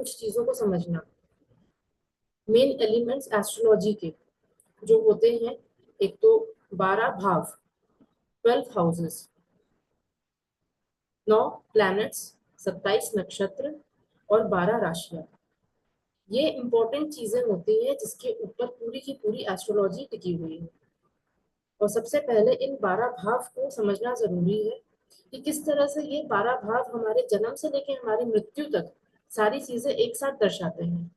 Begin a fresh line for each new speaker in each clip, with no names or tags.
कुछ चीजों को समझना। मेन एलिमेंट्स एस्ट्रोलॉजी के जो होते हैं, एक तो 12 भाव, 12 हाउसेस, 9 प्लैनेट्स, 27 नक्षत्र और 12 राशियां। ये इंपॉर्टेंट चीजें होती हैं जिसके ऊपर पूरी की पूरी एस्ट्रोलॉजी टिकी हुई है। और सबसे पहले इन 12 भाव को समझना जरूरी है कि किस तरह से ये 12 भाव हमारे जन्म से लेकर हमारी मृत्यु तक सारी चीजें एक साथ दर्शाते हैं।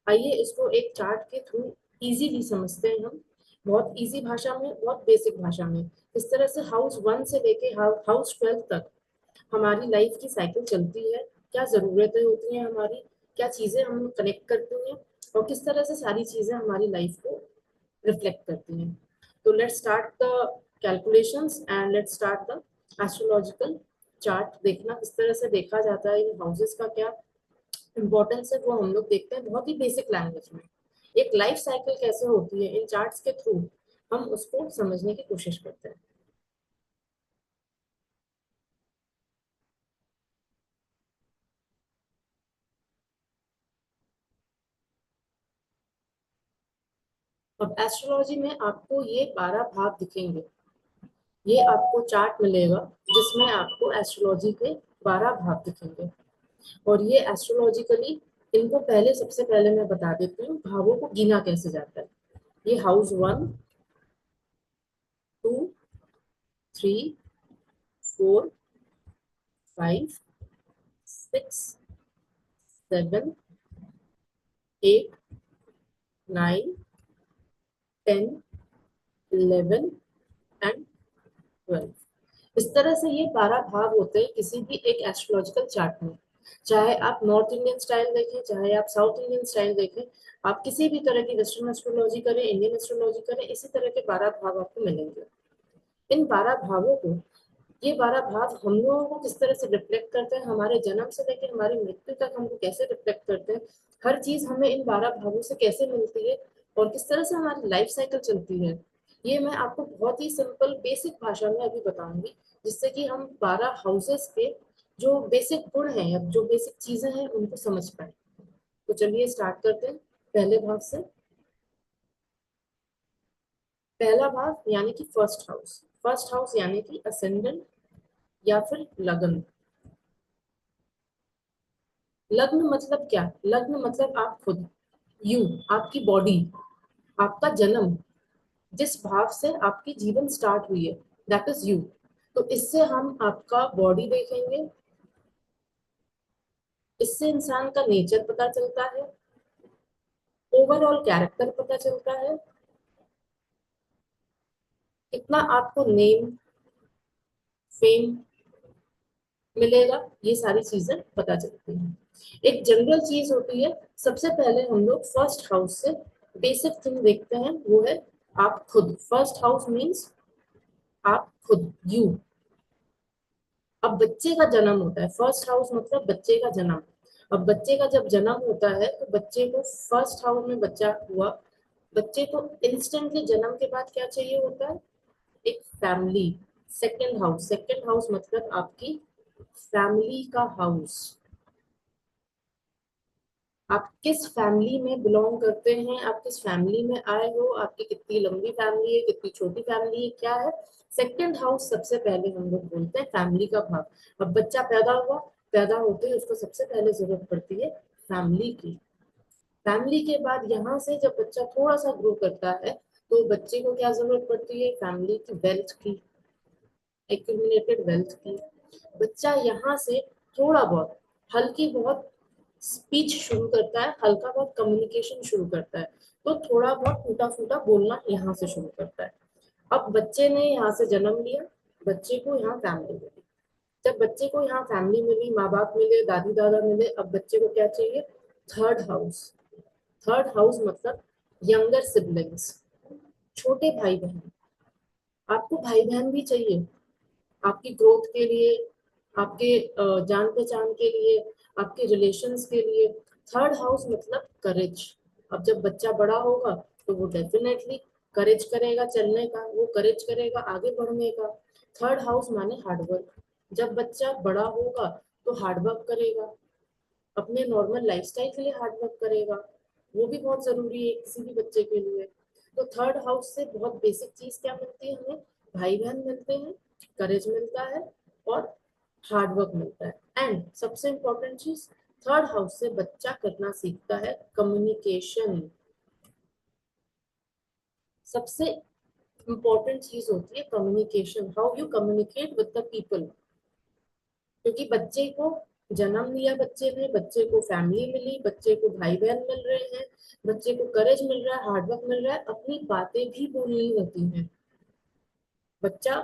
आइए इसको एक चार्ट के थ्रू इजीली समझते हैं हम, बहुत इजी भाषा में, बहुत बेसिक भाषा में। इस तरह से हाउस 1 से लेके हाउस 12 तक हमारी लाइफ की साइकिल चलती है, क्या जरूरतें होती हैं हमारी, क्या चीजें हम कनेक्ट करती हैं और किस तरह से सारी चीजें हमारी लाइफ को रिफ्लेक्ट करती हैं। तो let's start the calculations and let's start the astrological chart. देखना किस तरह से देखा जाता है, इन हाउसेस का क्या इम्पोर्टेंस है वो हम लोग देखते हैं बहुत ही बेसिक लैंग्वेज में। एक लाइफ साइकिल कैसे होती है इन चार्ट्स के थ्रू हम उसको समझने की कोशिश करते हैं। अब एस्ट्रोलॉजी में आपको ये 12 भाव दिखेंगे, ये आपको चार्ट मिलेगा जिसमें आपको एस्ट्रोलॉजी के 12 भाव दिखेंगे। और ये एस्ट्रोलॉजिकली, इनको पहले सबसे पहले मैं बता देती हूँ भावों को गिना कैसे जाता है। ये हाउस 1, 2, 3, 4, 5, 6, 7, 8, 9, 10, 11 एंड 12। इस तरह से ये 12 भाव होते हैं किसी भी एक एस्ट्रोलॉजिकल चार्ट में। चाहे आप नॉर्थ इंडियन स्टाइल देखें, चाहे आप साउथ इंडियन स्टाइल देखें, आप किसी भी तरह की वेस्टर्न एस्ट्रोलॉजी करें, इंडियन एस्ट्रोलॉजी करें, इसी तरह के 12 भाव आपको मिलेंगे। इन 12 भावों को, ये 12 भाव हम लोगों को किस तरह से रिफ्लेक्ट करते हैं, हमारे जन्म से लेकर हमारी मृत्यु तक हमको कैसे रिफ्लेक्ट करते हैं, हर चीज हमें इन 12 भावों से कैसे मिलती है और किस तरह से हमारी लाइफ साइकिल चलती है, ये मैं आपको बहुत ही सिंपल बेसिक भाषा में अभी बताऊंगी, जिससे कि हम 12 हाउसेस के जो बेसिक गुण हैं या जो बेसिक चीजें हैं उनको समझ पाए। तो चलिए स्टार्ट करते हैं पहले भाव से। पहला भाव यानी कि फर्स्ट हाउस। फर्स्ट हाउस यानी कि असेंडेंट या फिर लग्न। लग्न मतलब क्या? लग्न मतलब आप खुद, यू, आपकी बॉडी, आपका जन्म, जिस भाव से आपकी जीवन स्टार्ट हुई है, दैट इज यू। तो इससे हम आपका बॉडी देखेंगे, इससे इंसान का नेचर पता चलता है, ओवरऑल कैरेक्टर पता चलता है, कितना आपको नेम, फेम मिलेगा, ये सारी चीजें पता चलती हैं। एक जनरल चीज होती है, सबसे पहले हम लोग फर्स्ट हाउस से बेसिक थिंग देखते हैं, वो है आप खुद। फर्स्ट हाउस मीन्स आप खुद, यू। अब बच्चे का जन्म होता है, फर्स्ट हाउस मतलब बच्चे का जन्म। अब बच्चे का जब जन्म होता है तो बच्चे को, फर्स्ट हाउस में बच्चा हुआ, बच्चे को इंस्टेंटली जन्म के बाद क्या चाहिए होता है? एक family. Second house, second house मतलब आपकी फैमिली का हाउस। आप किस फैमिली में बिलोंग करते हैं, आप किस फैमिली में आए हो, आपकी कितनी लंबी फैमिली है, कितनी छोटी फैमिली है, क्या है। सेकंड हाउस सबसे पहले हम लोग बोलते हैं फैमिली का भाव। अब बच्चा पैदा हुआ, पैदा होते ही उसको सबसे पहले जरूरत पड़ती है फैमिली की। फैमिली के बाद यहाँ से जब बच्चा थोड़ा सा ग्रो करता है तो बच्चे को क्या जरूरत पड़ती है? फैमिली की वेल्थ की, एक्यूमुलेटेड वेल्थ की। बच्चा यहाँ से थोड़ा बहुत, हल्की बहुत स्पीच शुरू करता है, हल्का बहुत कम्युनिकेशन शुरू करता है, तो थोड़ा बहुत टूटा फूटा बोलना यहाँ से शुरू करता है। अब बच्चे ने यहाँ से जन्म लिया, बच्चे को यहाँ फैमिली मिली। जब बच्चे को यहाँ फैमिली मिली, माँ बाप मिले, दादी दादा मिले, अब बच्चे को क्या चाहिए? Third house. थर्ड हाउस मतलब यंगर सिबलिंग्स, छोटे भाई बहन। आपको भाई बहन भी चाहिए आपकी ग्रोथ के लिए, आपके जान पहचान के लिए, आपके रिलेशंस के लिए। थर्ड हाउस मतलब करेज। अब जब बच्चा बड़ा होगा तो वो डेफिनेटली करेज करेगा चलने का, वो करेज करेगा आगे बढ़ने का। थर्ड हाउस माने हार्डवर्क। जब बच्चा बड़ा होगा तो हार्डवर्क करेगा, अपने नॉर्मल लाइफस्टाइल के लिए हार्ड वर्क करेगा, वो भी बहुत जरूरी है किसी भी बच्चे के लिए। तो थर्ड हाउस से बहुत बेसिक चीज क्या मिलती है हमें, भाई बहन मिलते हैं, करेज मिलता है और हार्ड वर्क मिलता है। एंड सबसे इम्पोर्टेंट चीज, थर्ड हाउस से बच्चा करना सीखता है कम्युनिकेशन। सबसे इम्पोर्टेंट चीज होती है communication, how you communicate with the people. क्योंकि बच्चे को जन्म लिया, बच्चे ने, बच्चे को फैमिली मिली, बच्चे को भाई बहन मिल रहे हैं, बच्चे को करेज मिल रहा है, हार्डवर्क मिल रहा है, अपनी बातें भी बोलनी होती हैं। बच्चा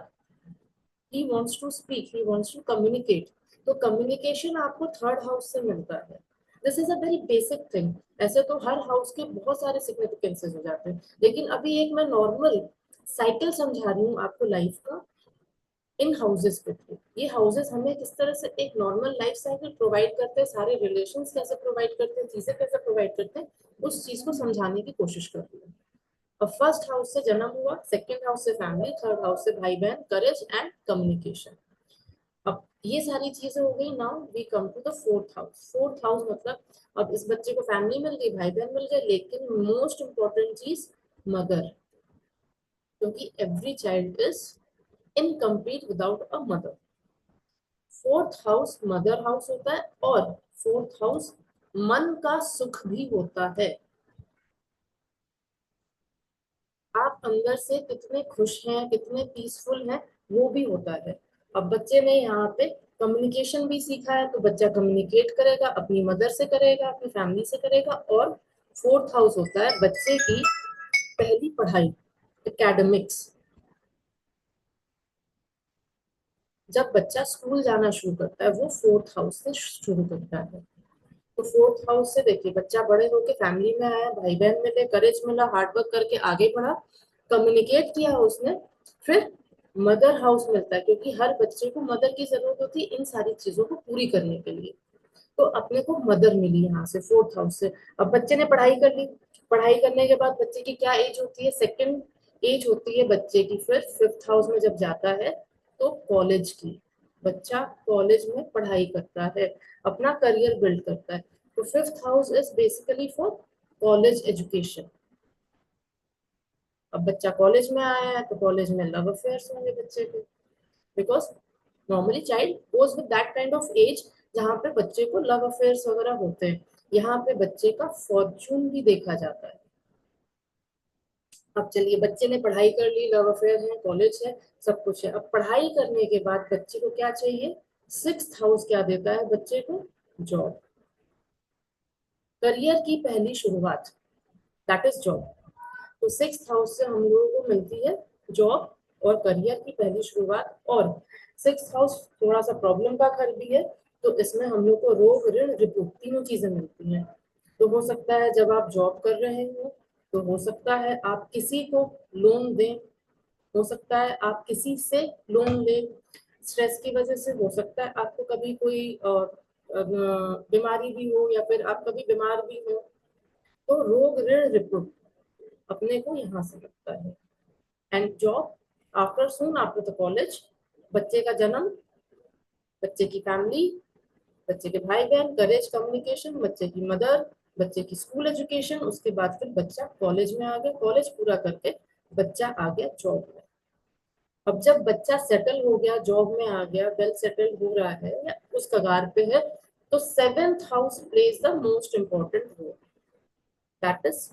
he wants to speak, he wants to communicate. तो कम्युनिकेशन आपको थर्ड हाउस से मिलता है। This is a very basic thing. ऐसे तो हर हाउस के बहुत सारे सिग्निफिकेंसेस हो जाते हैं, लेकिन अभी एक मैं नॉर्मल साइकिल समझा रही हूँ आपको लाइफ का, इन हाउसेस के थ्रू। ये हाउसेस हमें किस तरह से एक नॉर्मल लाइफ साइकिल प्रोवाइड करते हैं, सारे रिलेशंस कैसे प्रोवाइड करते हैं, चीजें कैसे प्रोवाइड करते हैं, उस चीज को समझाने की कोशिश कर रही हूँ। अब फर्स्ट हाउस से जन्म हुआ, सेकंड हाउस से फैमिली, थर्ड हाउस से भाई बहन, करेज एंड कम्युनिकेशन। अब ये सारी चीजें हो गई। Now we come to the fourth house. Fourth house मतलब अब इस बच्चे को फैमिली मिल गई, भाई बहन मिल गए, लेकिन मोस्ट इंपॉर्टेंट चीज मदर। क्योंकि every child is incomplete without a mother. Fourth house mother house होता है, और फोर्थ हाउस मन का सुख भी होता है। आप अंदर से कितने खुश हैं, कितने पीसफुल हैं, वो भी होता है। अब बच्चे ने यहाँ पे कम्युनिकेशन भी सीखा है, तो बच्चा कम्युनिकेट करेगा, अपनी मदर से करेगा, अपनी फैमिली से करेगा। और फोर्थ हाउस होता है बच्चे की पहली पढ़ाई, एकेडमिक्स। जब बच्चा स्कूल जाना शुरू करता है, वो फोर्थ हाउस से शुरू करता है। तो फोर्थ हाउस से देखिए, बच्चा बड़े होके फैमिली में आया, भाई बहन मिले, करेज मिला, हार्डवर्क करके आगे बढ़ा, कम्युनिकेट किया उसने, फिर मदर हाउस मिलता है। क्योंकि हर बच्चे को मदर की जरूरत होती है इन सारी चीजों को पूरी करने के लिए। तो अपने को मदर मिली यहाँ से, फोर्थ हाउस से। अब बच्चे ने पढ़ाई कर ली, पढ़ाई करने के बाद बच्चे की क्या एज होती है, सेकंड एज होती है बच्चे की, फिर फिफ्थ हाउस में जब जाता है तो कॉलेज की। बच्चा कॉलेज में पढ़ाई करता है, अपना करियर बिल्ड करता है। तो fifth house is basically for college education. अब बच्चा कॉलेज में आया है, तो कॉलेज में लव अफेयर्स होंगे बच्चे के। Because normally child goes with that kind of age जहाँ पे बच्चे को लव अफेयर्स वगैरह होते हैं। यहाँ पे बच्चे का फॉर्चून भी देखा जाता है। अब चलिए, बच्चे ने पढ़ाई कर ली, लव अफेयर है, कॉलेज है, सब कुछ है। अब पढ़ाई करने के बाद बच्चे को क्या चाहिए, सिक्स्थ हाउस क्या देता है बच्चे को, जॉब। करियर की पहली शुरुआत, दैट इज जॉब। तो सिक्स्थ हाउस से हम लोगों को मिलती है जॉब और करियर की पहली शुरुआत। और सिक्स्थ हाउस थोड़ा सा प्रॉब्लम का घर भी है, तो इसमें हम लोग को रोग ऋण रिपू तीनों चीजें मिलती हैं। तो हो सकता है जब आप जॉब कर रहे हो, तो हो सकता है आप किसी को लोन दें, हो सकता है आप किसी से लोन लें, स्ट्रेस की वजह से। हो सकता है आपको कभी कोई बीमारी भी हो, या फिर आप कभी बीमार भी हो। तो रोग ऋण रिपू अपने को यहाँ से लगता है। And job after, soon after the college, बच्चे का जन्म, बच्चे की फैमिली, बच्चे के भाई बहन, करेज, कम्युनिकेशन, बच्चे की मदर, बच्चे की स्कूल एजुकेशन, उसके बाद फिर बच्चा कॉलेज में आ गया, कॉलेज पूरा करके बच्चा आ गया जॉब में। अब जब बच्चा सेटल हो गया, जॉब में आ गया, वेल सेटल हो रहा है या उस कगार पे है, तो seventh house plays the most important role, that is